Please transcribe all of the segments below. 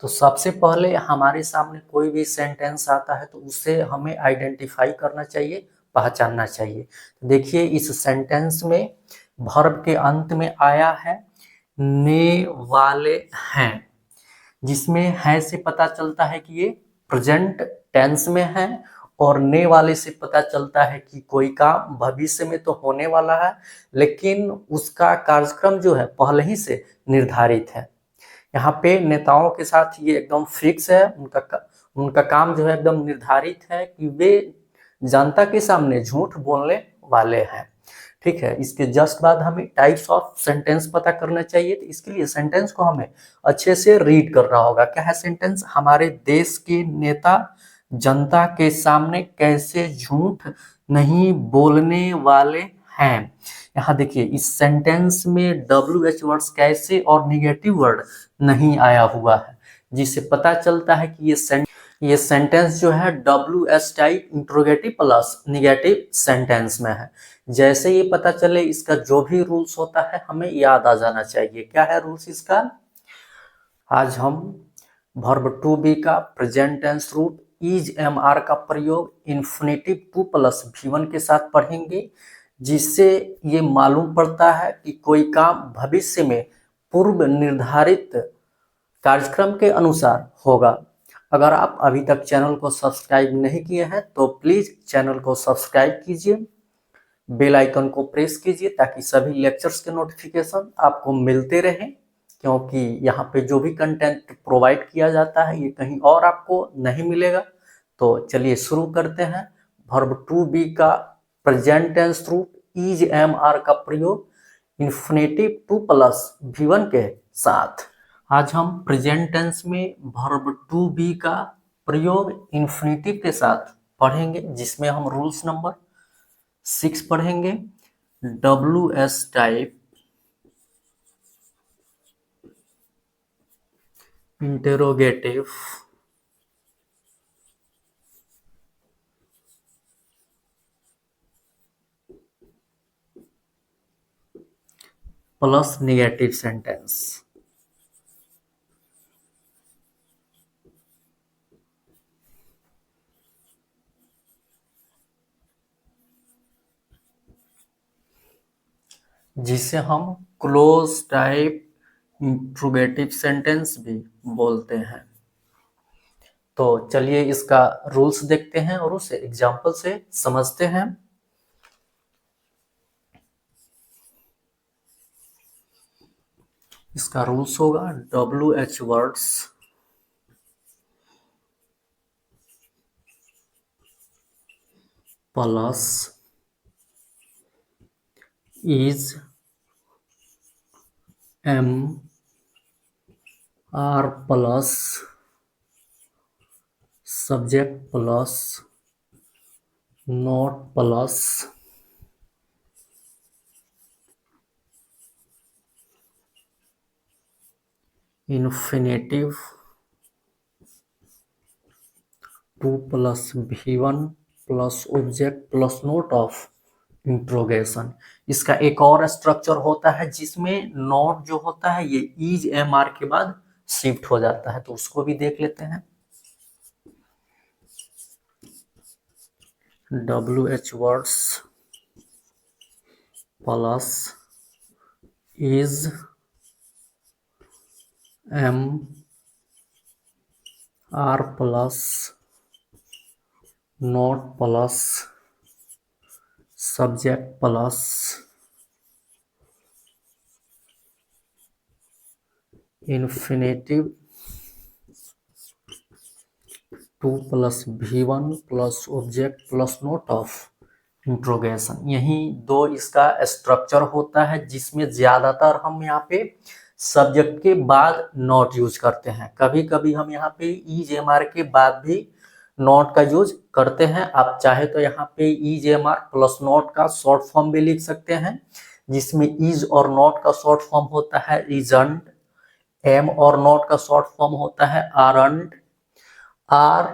तो सबसे पहले हमारे सामने कोई भी सेंटेंस आता है तो उसे हमें आइडेंटिफाई करना चाहिए, पहचानना चाहिए। देखिए इस सेंटेंस में वर्ब के अंत में आया है ने वाले हैं, जिसमें है से पता चलता है कि ये प्रेजेंट टेंस में है, और ने वाले से पता चलता है कि कोई काम भविष्य में तो होने वाला है, लेकिन उसका कार्यक्रम जो है पहले ही से निर्धारित है। यहाँ पे नेताओं के साथ ये एकदम फिक्स है, उनका काम जो है एकदम निर्धारित है कि वे जनता के सामने झूठ बोलने वाले हैं। ठीक है, इसके जस्ट बाद हमें टाइप्स ऑफ सेंटेंस पता करना चाहिए। तो इसके लिए सेंटेंस को हमें अच्छे से रीड करना होगा। क्या है सेंटेंस? हमारे देश के नेता जनता के सामने कैसे झूठ नहीं बोलने वाले हैं। यहाँ देखिए इस सेंटेंस में WH वर्ड्स कैसे और निगेटिव वर्ड नहीं आया हुआ है, जिससे पता चलता है कि ये सेंटेंस जो है WH type interrogative plus negative sentence में है। जैसे ये पता चले इसका जो भी रूल्स होता है हमें याद आ जाना चाहिए। क्या है रूल्स इसका? आज हम वर्ब टू बी का प्रेजेंट टेंस रूप इज MR का प्रयोग इन्फिनेटिव 2 प्लस V1 के साथ पढ़ेंगे, जिससे ये मालूम पड़ता है कि कोई काम भविष्य में पूर्व निर्धारित कार्यक्रम के अनुसार होगा। अगर आप अभी तक चैनल को सब्सक्राइब नहीं किए हैं तो प्लीज चैनल को सब्सक्राइब कीजिए, बेल आइकन को प्रेस कीजिए ताकि सभी लेक्चर्स के नोटिफिकेशन आपको मिलते रहें, क्योंकि यहाँ पे जो भी कंटेंट प्रोवाइड किया जाता है ये कहीं और आपको नहीं मिलेगा। तो चलिए शुरू करते हैं। वर्ब टू बी का प्रेजेंट टेंस रूप इज MR का प्रयोग इन्फिनेटिव 2 प्लस V1 के साथ। आज हम प्रेजेंट टेंस में वर्ब टू बी का प्रयोग इन्फिनेटिव के साथ पढ़ेंगे, जिसमें हम रूल्स नंबर 6 पढ़ेंगे। WS type interrogative plus negative sentence. जिसे हम क्लोज टाइप इंट्रोगेटिव सेंटेंस भी बोलते हैं। तो चलिए इसका रूल्स देखते हैं और उसे एग्जाम्पल से समझते हैं। इसका रूल्स होगा WH words plus is MR plus subject plus note plus infinitive 2 plus V1 plus object plus note of interrogation. इसका एक और स्ट्रक्चर होता है जिसमें नोट जो होता है ये इज MR के बाद शिफ्ट हो जाता है, तो उसको भी देख लेते हैं। WH words plus is MR plus note plus subject plus infinitive 2 plus V1 plus object plus note of interrogation. यही दो इसका स्ट्रक्चर होता है, जिसमें ज्यादातर हम यहाँ पे सब्जेक्ट के बाद नोट यूज करते हैं। कभी कभी हम यहाँ पे इज MR के बाद भी नोट का यूज करते हैं। आप चाहे तो यहाँ पे इज MR प्लस नोट का शॉर्ट फॉर्म भी लिख सकते हैं, जिसमें इज और नोट का शॉर्ट फॉर्म होता है इजंट, एम और नोट का शॉर्ट फॉर्म होता है आरंट, आर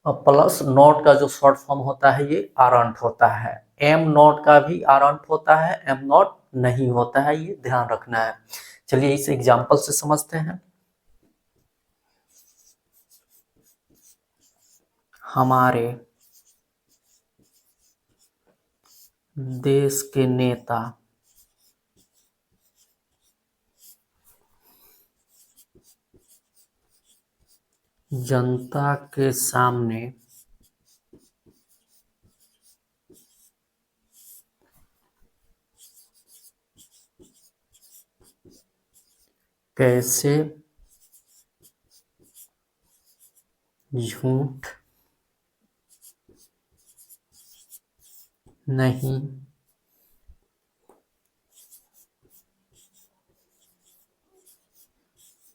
प्लस नोट का जो शॉर्ट फॉर्म होता है ये आरंट होता है। एम नोट का भी आरंट होता है, एम नोट नहीं होता है, ये ध्यान रखना है। चलिए इस एग्जांपल से समझते हैं। हमारे देश के नेता जनता के सामने कैसे झूठ नहीं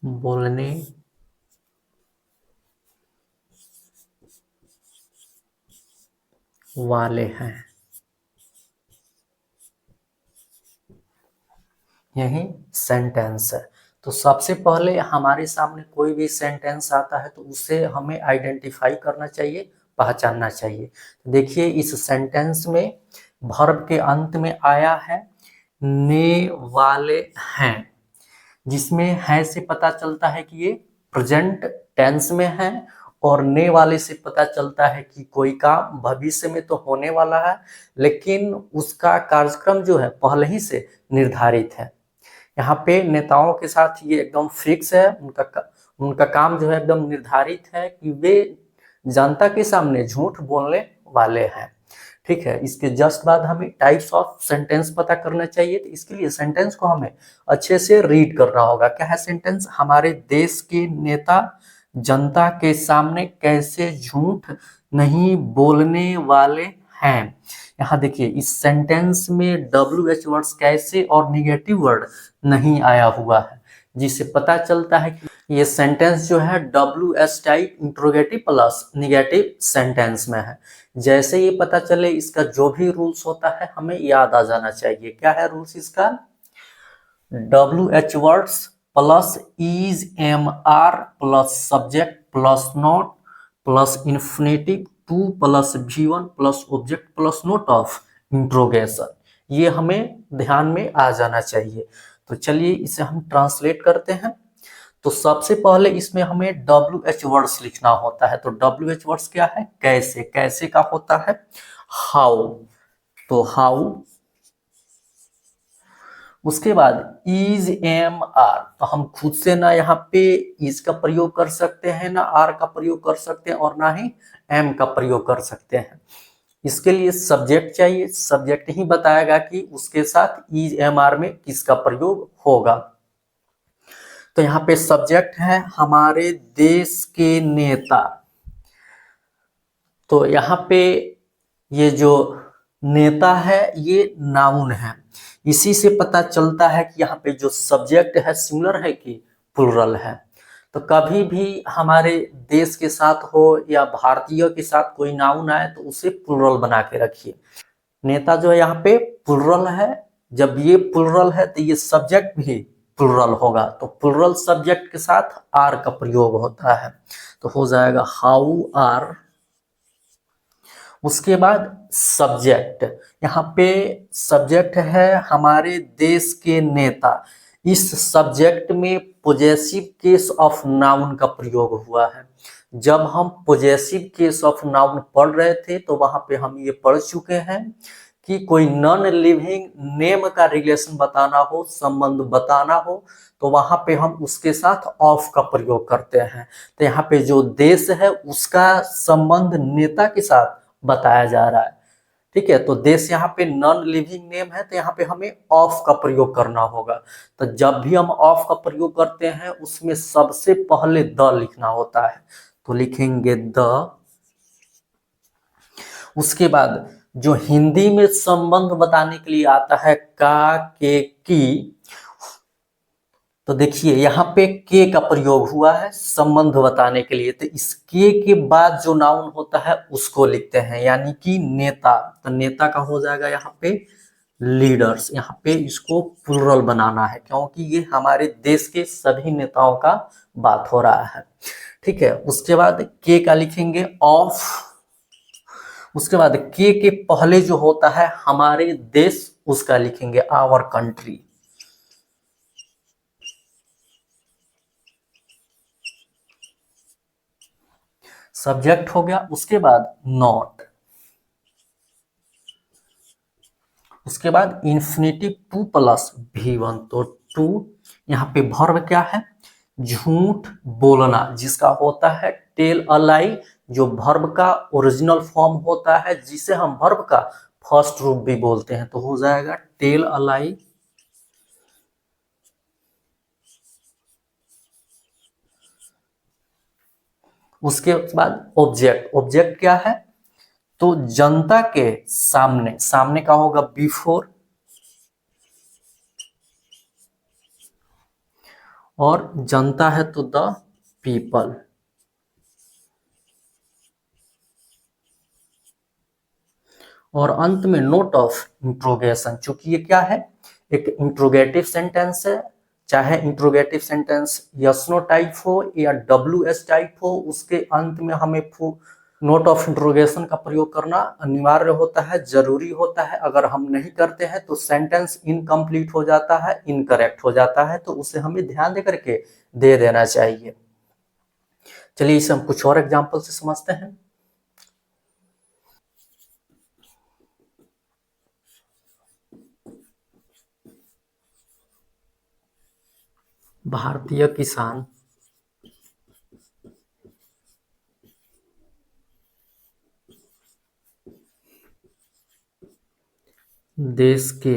बोलने वाले हैं। यही सेंटेंस है। तो सबसे पहले हमारे सामने कोई भी सेंटेंस आता है तो उसे हमें आइडेंटिफाई करना चाहिए, पहचानना चाहिए। देखिए इस सेंटेंस में वर्ब के अंत में आया है ने वाले हैं, जिसमें है से पता चलता है कि ये प्रेजेंट टेंस में है, और ने वाले से पता चलता है कि कोई काम भविष्य में तो होने वाला है, लेकिन उसका कार्यक्रम जो है पहले ही से निर्धारित है। यहाँ पे नेताओं के साथ ये एकदम फिक्स है, उनका काम जो है एकदम निर्धारित है कि वे जनता के सामने झूठ बोलने वाले हैं। ठीक है, इसके जस्ट बाद हमें टाइप्स ऑफ सेंटेंस पता करना चाहिए। तो इसके लिए सेंटेंस को हमें अच्छे से रीड करना होगा। क्या है सेंटेंस? हमारे देश के नेता जनता के सामने कैसे झूठ नहीं बोलने वाले हैं। यहाँ देखिए इस सेंटेंस में WH वर्ड्स कैसे और निगेटिव वर्ड नहीं आया हुआ है, जिससे पता चलता है कि ये सेंटेंस जो है WH type interrogative plus negative sentence में है। जैसे ये पता चले इसका जो भी रूल्स होता है हमें याद आ जाना चाहिए। क्या है रूल्स इसका? WH words plus is MR plus subject plus note plus infinitive two plus V1 plus object plus note of interrogation, ये हमें ध्यान में आ जाना चाहिए। तो चलिए इसे हम ट्रांसलेट करते हैं। तो सबसे पहले इसमें हमें WH वर्ड्स लिखना होता है। तो WH वर्ड्स क्या है? कैसे, कैसे का होता है हाउ, तो हाउ। उसके बाद इज MR, तो हम खुद से ना यहाँ पे इज का प्रयोग कर सकते हैं, ना आर का प्रयोग कर सकते हैं, और ना ही एम का प्रयोग कर सकते हैं। इसके लिए सब्जेक्ट चाहिए, सब्जेक्ट ही बताएगा कि उसके साथ इज MR में किसका प्रयोग होगा। तो यहाँ पे सब्जेक्ट है हमारे देश के नेता। तो यहाँ पे ये जो नेता है ये नाउन है, इसी से पता चलता है कि यहाँ पे जो सब्जेक्ट है सिंगुलर है कि प्लुरल है। तो कभी भी हमारे देश के साथ हो या भारतीय के साथ कोई नाउन आए तो उसे प्लुरल बना के रखिए। नेता जो है यहाँ पे प्लुरल है, जब ये प्लुरल है तो ये सब्जेक्ट भी प्लुरल होगा। तो प्लुरल सब्जेक्ट के साथ आर का प्रयोग होता है, तो हो जाएगा हाउ आर। उसके बाद सब्जेक्ट, यहाँ पे सब्जेक्ट है हमारे देश के नेता। इस सब्जेक्ट में पोजेसिव केस ऑफ नाउन का प्रयोग हुआ है। जब हम पोजेसिव केस ऑफ नाउन पढ़ रहे थे तो वहां पे हम ये पढ़ चुके हैं कि कोई नॉन लिविंग नेम का रिलेशन बताना हो, संबंध बताना हो, तो वहां पे हम उसके साथ ऑफ का प्रयोग करते हैं। तो यहाँ पे जो देश है उसका संबंध नेता के साथ बताया जा रहा है। ठीक है, तो देश यहाँ पे नॉन लिविंग नेम है, तो यहाँ पे हमें ऑफ का प्रयोग करना होगा। तो जब भी हम ऑफ का प्रयोग करते हैं उसमें सबसे पहले द लिखना होता है, तो लिखेंगे द। उसके बाद जो हिंदी में संबंध बताने के लिए आता है का, के, की, तो देखिए यहाँ पे के का प्रयोग हुआ है संबंध बताने के लिए। तो इस के बाद जो नाउन होता है उसको लिखते हैं, यानी कि नेता। तो नेता का हो जाएगा यहाँ पे लीडर्स। यहाँ पे इसको प्लुरल बनाना है क्योंकि ये हमारे देश के सभी नेताओं का बात हो रहा है। ठीक है, उसके बाद के का लिखेंगे ऑफ। उसके बाद के पहले जो होता है हमारे देश, उसका लिखेंगे आवर कंट्री। सब्जेक्ट हो गया, उसके बाद नॉट, उसके बाद इन्फिनेटिव टू प्लस V1, तो टू, यहाँ पे वर्ब क्या है, झूठ बोलना, जिसका होता है टेल अ लाई, जो वर्ब का ओरिजिनल फॉर्म होता है, जिसे हम वर्ब का फर्स्ट रूप भी बोलते हैं, तो हो जाएगा टेल अ लाई। उसके बाद ऑब्जेक्ट, ऑब्जेक्ट क्या है, तो जनता के सामने, सामने का होगा बिफोर, और जनता है तो द पीपल, और अंत में नोट ऑफ इंट्रोगेशन। चूंकि ये क्या है, एक इंट्रोगेटिव सेंटेंस है, चाहे interrogative sentence yes no type हो या WS टाइप हो, उसके अंत में हमें नोट ऑफ इंट्रोगेशन का प्रयोग करना अनिवार्य होता है, जरूरी होता है। अगर हम नहीं करते हैं तो सेंटेंस इनकम्प्लीट हो जाता है, इनकरेक्ट हो जाता है, तो उसे हमें ध्यान दे करके दे देना चाहिए। चलिए इसे हम कुछ और एग्जाम्पल से समझते हैं। भारतीय किसान देश के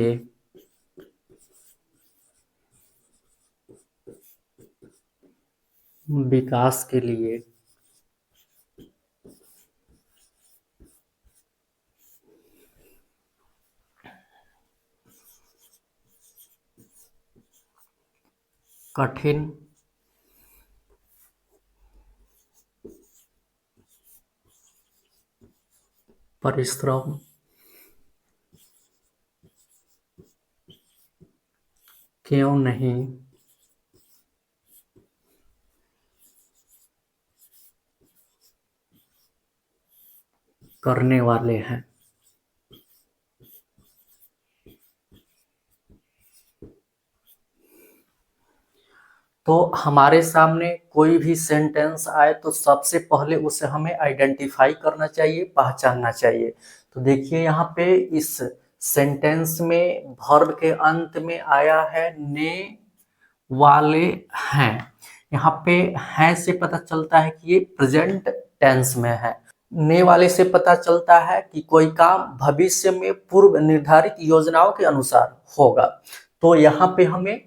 विकास के लिए कठिन परिश्रम क्यों नहीं करने वाले हैं। तो हमारे सामने कोई भी सेंटेंस आए तो सबसे पहले उसे हमें आइडेंटिफाई करना चाहिए, पहचानना चाहिए। तो देखिए यहाँ पे इस सेंटेंस में वर्ब के अंत में आया है ने वाले हैं। यहाँ पे हैं से पता चलता है कि ये प्रेजेंट टेंस में है। ने वाले से पता चलता है कि कोई काम भविष्य में पूर्व निर्धारित योजनाओं के अनुसार होगा। तो यहाँ पे हमें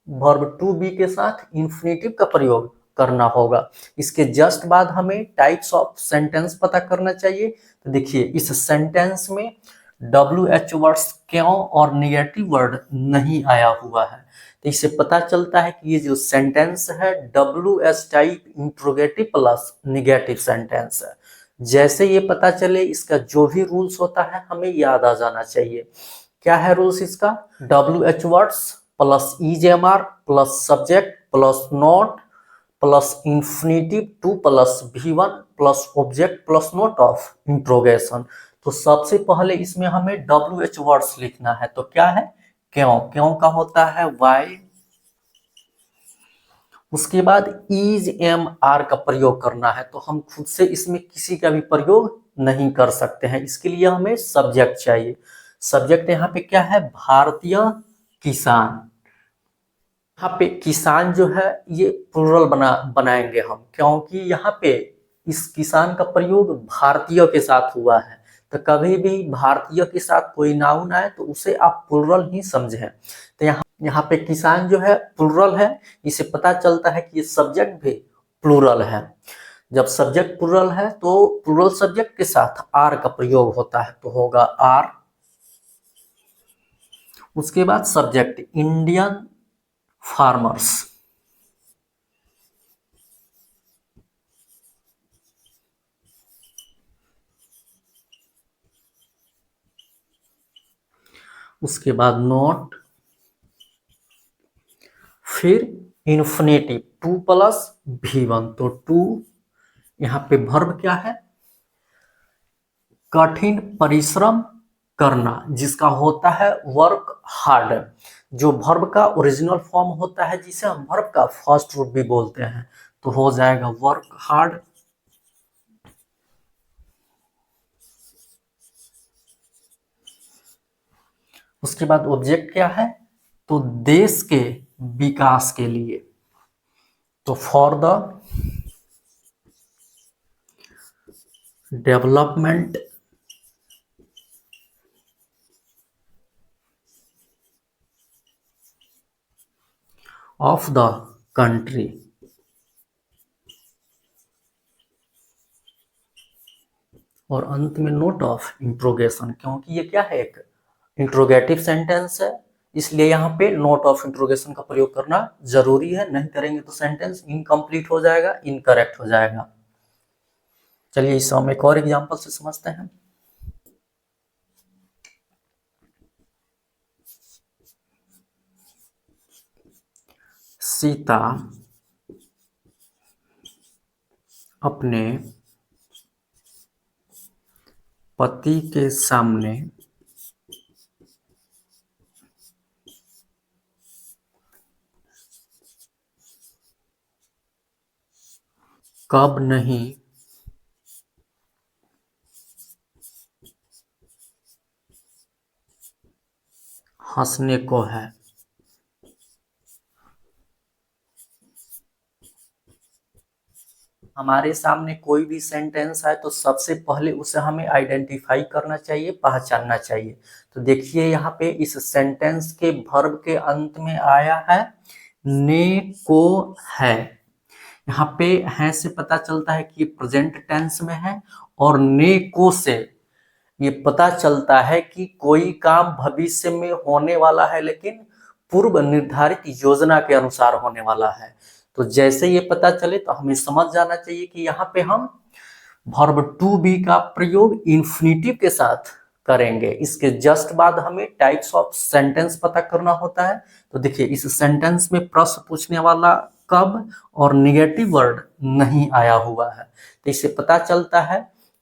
वर्ब टू बी के साथ इन्फिनेटिव का प्रयोग करना होगा। इसके जस्ट बाद हमें टाइप्स ऑफ सेंटेंस पता करना चाहिए। तो देखिए इस सेंटेंस में WH वर्ड्स क्यों और निगेटिव वर्ड नहीं आया हुआ है, तो इससे पता चलता है कि ये जो सेंटेंस है WS type interrogative plus negative sentence है। जैसे ये पता चले, इसका जो भी रूल्स होता है हमें याद आ जाना चाहिए। क्या है रूल्स इसका, WH words plus EJMR plus subject plus note plus infinitive two plus V1 plus object plus note of interrogation. तो सबसे पहले इसमें हमें WH वर्ड्स लिखना है। तो क्या है, क्यों, क्यों का होता है वाई, उसके बाद EJMR का प्रयोग करना है। तो हम खुद से इसमें किसी का भी प्रयोग नहीं कर सकते हैं, इसके लिए हमें सब्जेक्ट चाहिए। सब्जेक्ट यहाँ पे क्या है, भारतीय किसान। यहाँ पे किसान जो है ये प्लूरल बनाएंगे हम, क्योंकि यहाँ पे इस किसान का प्रयोग भारतीय के साथ हुआ है। तो कभी भी भारतीय के साथ कोई नाउन आए तो उसे आप प्लूरल ही समझें। तो यहाँ पे किसान जो है प्लूरल है, इसे पता चलता है कि ये सब्जेक्ट भी प्लूरल है। जब सब्जेक्ट प्लूरल है तो प्लूरल सब्जेक्ट के साथ आर का प्रयोग होता है, तो होगा आर। उसके बाद सब्जेक्ट इंडियन फार्मर्स, उसके बाद नोट, फिर इन्फिनेटिव टू प्लस V1, तो टू, यहाँ पे वर्ब क्या है, कठिन परिश्रम करना, जिसका होता है वर्क हार्ड, जो वर्ब का ओरिजिनल फॉर्म होता है, जिसे हम वर्ब का फर्स्ट रूप भी बोलते हैं, तो हो जाएगा वर्क हार्ड। उसके बाद ऑब्जेक्ट क्या है, तो देश के विकास के लिए, तो for the development of the country. और अंत में नोट ऑफ इंट्रोगेशन, क्योंकि ये क्या है, एक इंट्रोगेटिव सेंटेंस है, इसलिए यहाँ पे नोट ऑफ इंट्रोगेशन का प्रयोग करना जरूरी है, नहीं करेंगे तो सेंटेंस इनकम्प्लीट हो जाएगा, इनकरेक्ट हो जाएगा। चलिए इसे हम एक और एग्जांपल से समझते हैं। सीता अपने पति के सामने कब नहीं हंसने को है। हमारे सामने कोई भी सेंटेंस आए तो सबसे पहले उसे हमें आइडेंटिफाई करना चाहिए, पहचानना चाहिए। तो देखिए यहाँ पे इस सेंटेंस के वर्ब के अंत में आया है ने को है। यहाँ पे है से पता चलता है कि ये प्रेजेंट टेंस में है, और ने को से ये पता चलता है कि कोई काम भविष्य में होने वाला है, लेकिन पूर्व निर्धारित योजना के अनुसार होने वाला है। तो जैसे ये पता चले तो हमें समझ जाना चाहिए कि यहाँ पे हम वर्ब टू बी का प्रयोग इन्फिनिटिव के साथ करेंगे। इसके जस्ट बाद हमें टाइप्स ऑफ सेंटेंस पता करना होता है। तो देखिए इस सेंटेंस में प्रश्न पूछने वाला कब और निगेटिव वर्ड नहीं आया हुआ है, तो इससे पता चलता है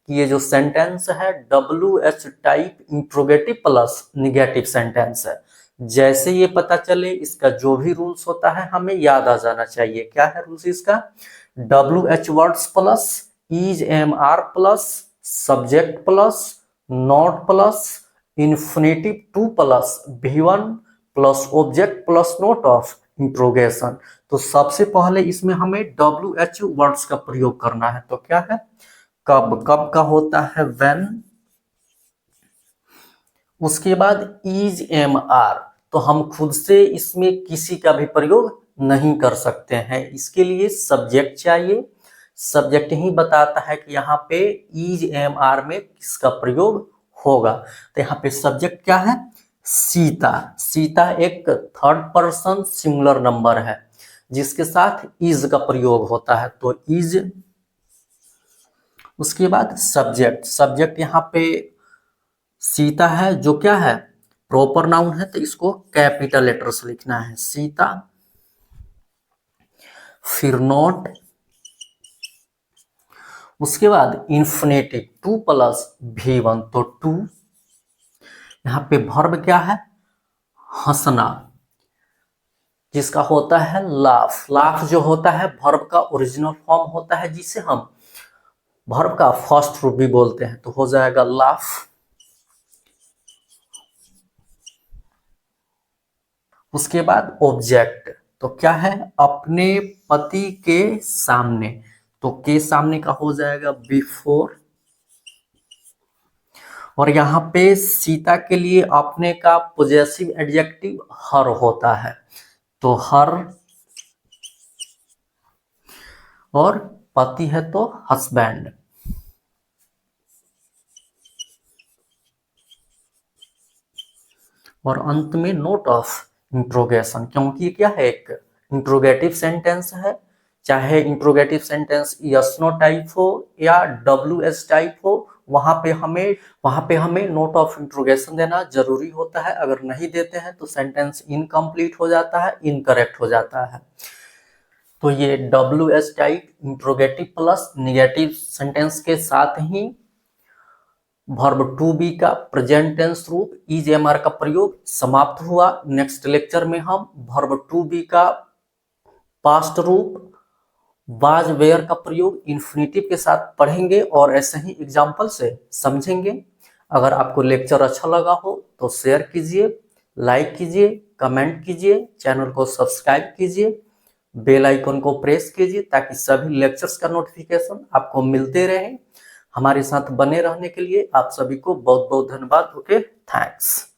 कि ये जो सेंटेंस है WH type interrogative plus negative sentence है। जैसे ये पता चले इसका जो भी रूल्स होता है हमें याद आ जाना चाहिए। क्या है रूल्स इसका, WH words plus is MR plus subject plus not plus infinitive two plus V1 plus object plus note of interrogation. तो सबसे पहले इसमें हमें WH वर्ड्स का प्रयोग करना है। तो क्या है, कब, कब का होता है when, उसके बाद इज MR, तो हम खुद से इसमें किसी का भी प्रयोग नहीं कर सकते हैं, इसके लिए सब्जेक्ट चाहिए। सब्जेक्ट ही बताता है कि यहाँ पे इज MR में किसका प्रयोग होगा। तो यहाँ पे सब्जेक्ट क्या है, सीता। सीता एक थर्ड पर्सन सिंगुलर नंबर है जिसके साथ इज का प्रयोग होता है, तो इज। उसके बाद सब्जेक्ट, सब्जेक्ट यहाँ पे सीता है जो क्या है प्रॉपर नाउन है, तो इसको कैपिटल लेटर से लिखना है सीता। फिर नॉट, उसके बाद इन्फिनिटिव टू प्लस V1, तो टू। यहाँ पे वर्ब क्या है, हंसना, जिसका होता है लाफ। लाफ जो होता है वर्ब का ओरिजिनल फॉर्म होता है, जिसे हम वर्ब का फर्स्ट रूप भी बोलते हैं, तो हो जाएगा लाफ। उसके बाद ऑब्जेक्ट, तो क्या है, अपने पति के सामने, तो के सामने का हो जाएगा बिफोर। और यहाँ पे सीता के लिए अपने का पॉजेसिव एडजेक्टिव हर होता है, तो हर। और पति है तो हस्बैंड। और अंत में नोट ऑफ इंट्रोगेशन, क्योंकि क्या है एक इंट्रोगेटिव सेंटेंस है, चाहे interrogative sentence yes no type हो या WS टाइप हो, वहां पे हमें नोट ऑफ इंट्रोगेशन देना जरूरी होता है। अगर नहीं देते हैं तो सेंटेंस इनकम्प्लीट हो जाता है, इनकरेक्ट हो जाता है। तो ये WS type interrogative plus negative sentence के साथ ही वर्ब टू बी का प्रेजेंट टेंस रूप इज MR का प्रयोग समाप्त हुआ। नेक्स्ट लेक्चर में हम वर्ब टू बी का पास्ट रूप वाज वेयर का प्रयोग इन्फिनिटिव के साथ पढ़ेंगे और ऐसे ही एग्जाम्पल से समझेंगे। अगर आपको लेक्चर अच्छा लगा हो तो शेयर कीजिए, लाइक कीजिए, कमेंट कीजिए, चैनल को सब्सक्राइब कीजिए, बेल आइकन को प्रेस कीजिए ताकि सभी लेक्चर्स का नोटिफिकेशन आपको मिलते रहे। हमारे साथ बने रहने के लिए आप सभी को बहुत बहुत धन्यवाद। Okay, thanks.